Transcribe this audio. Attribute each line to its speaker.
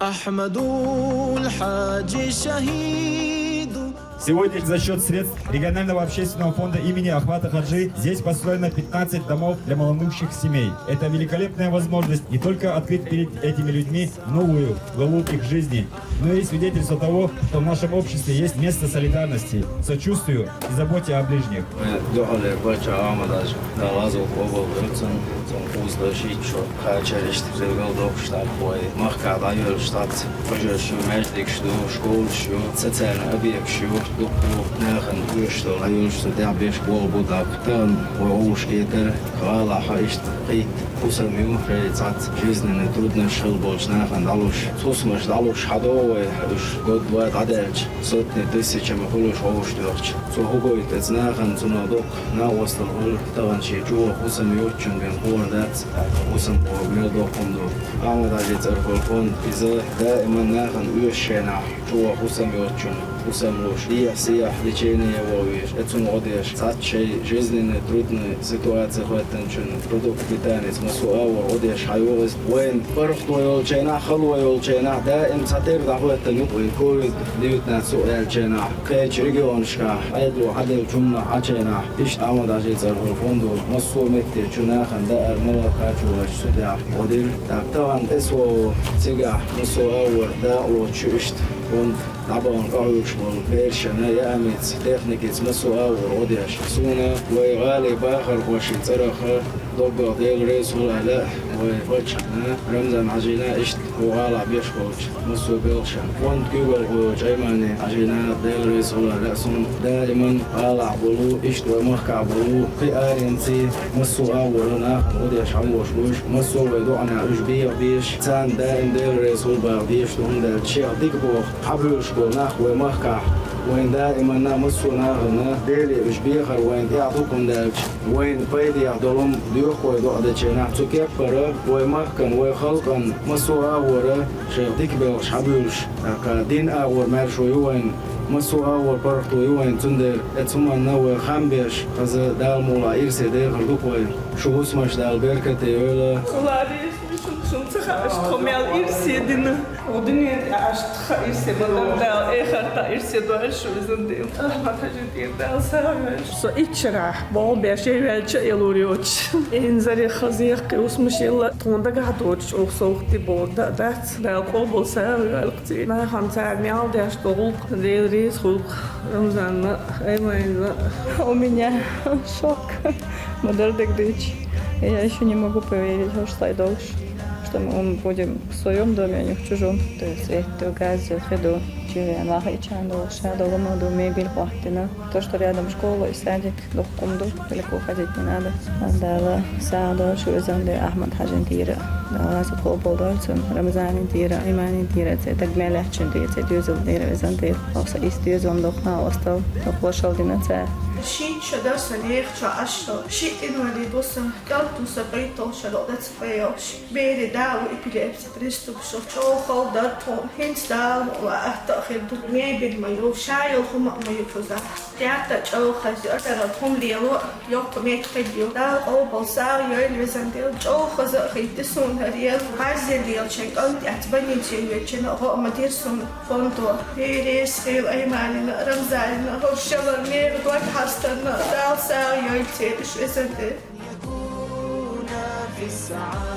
Speaker 1: أحمد الحاج شهيد.
Speaker 2: Сегодня за счет средств регионального общественного фонда имени Ахмата Хаджи здесь построено 15 домов для малоимущих семей. Это великолепная возможность не только открыть перед этими людьми новую главу их жизни, но и свидетельство того, что в нашем обществе есть место солидарности, сочувствию и заботе о ближних.
Speaker 3: ناخن ويشتغل هيوش تدع بيش بول بودك تان وهوش كيتر خالا حايشت قيت وسميو ريتات جيزن трудно шел больше нахан далуш сусмаш далуш хадове уж год два гаделч сотни тысячами хулуш оуштёрч сухогойт эцнахан цунадок на остал таванчи жуа усамио чунген хордат усам погмелдо фонду амадажи церколфон изе да иманахан уешена жуа усамио чун усамлуш сия лечение вовиш эцун одеш цат шей жизненные трудные ситуации в этом чун продукт питания مسؤول وديش حيوز وين فرق ويولجنا خلو ويولجنا دائم ساتير دعوة النوب ويكون ديوتنا سؤال جنا كيش ريجونشكا عدلو عدل جملة عجنا إيش عمود عجيز الفندو مسؤول متى جنا خندا الملا كاجوش سدع ودير طبعا اسوه سجع مسؤول دعوة ششت und طبعا قاوش والبيرشنا يامت تكنيكس مسؤول وديش سونا ويغالي باخر وشي ترخر ضبط ديل ريس ولا لا وفتشنا رمزان عجينا اشت وغالع بيشكوش مسو بيلشن وانت كيبل وجايماني عجينا ديل ريس ولا لا سن دائما غالع بلو اشت ومخكع بلو في آرينسي مسو أولنا وديش عموش وش مسو ودوعنا اش بيش تان دائم ديل ريس ولا بيش تهم دل شيء ديك بوخ حبلوش بلناخ ومخكع وين دائما نمسونا هنا ديلي مش بيخر وين يعطوكم دالش وين فايدي يعطولهم ديوخ ويدوعدتشينا تكبر ويمكن ويخلقن مسوها ورا شيء تكبر شعبيوش كدين أور مرشو يوين مسوها وربرتو يوين تندر اتسمان نوى خامبيش خزا دال مولا إرسي دير خلقوك وين شو اسمش دال بيركتي يولا
Speaker 4: شنتخ تخميل إرسيدنا ودنيا عشت إرسي بدل دال آخر تا إرسي دوال شو زندي ما تجدين دال سامش سو إتشرح بول بيشي والش يلوريوش إنزري خزيق وسمش يلا توندا قعدوش أو صوتي بود دات دال قبل سام والقتي ما خمسة ميال داش طول ديل ريس خلق رمزان أيمين
Speaker 5: У меня шок. Модердек дичь. Я еще не могу поверить, что дольше. Что мы будем в своем доме, а не в чужом. То есть это газ, хеду, чивен, лахичан, шадо, моду, мебель, плахтина. То, что рядом школа и садик, духкумду, далеко ходить не надо. Дала садо, шуизанды, Ахмад Хаджин тира. Дала садхол болдойцун, Рамзани тира, Имани тира, это гмелехчин тира, это дюзел тира, византир. Оса из дюзел духна остал, духлошал динаця.
Speaker 6: شيء شدار سنيخ شعشة شيء إنه اللي بوسه كلتو سبيتو شلودت فيوش بيري داو إبليبس بريستو شو خال دارتهم هنس داو وأتأخر دنيا بالميو شايل هم ميو فزا تياتا جو خزي أترتهم ليلو يوك ميت خديو داو أو بلساو يويل وزنديل جو خزا خيتسون هريل عزي ليل شنك أنت أتبني جيوة جنا هو مديرسون فندو بيري سخيل أيماني رمزاني هو شلر مير دوك حستنا دال ساو يويل تيبش وزنديل
Speaker 1: يكون في السعادة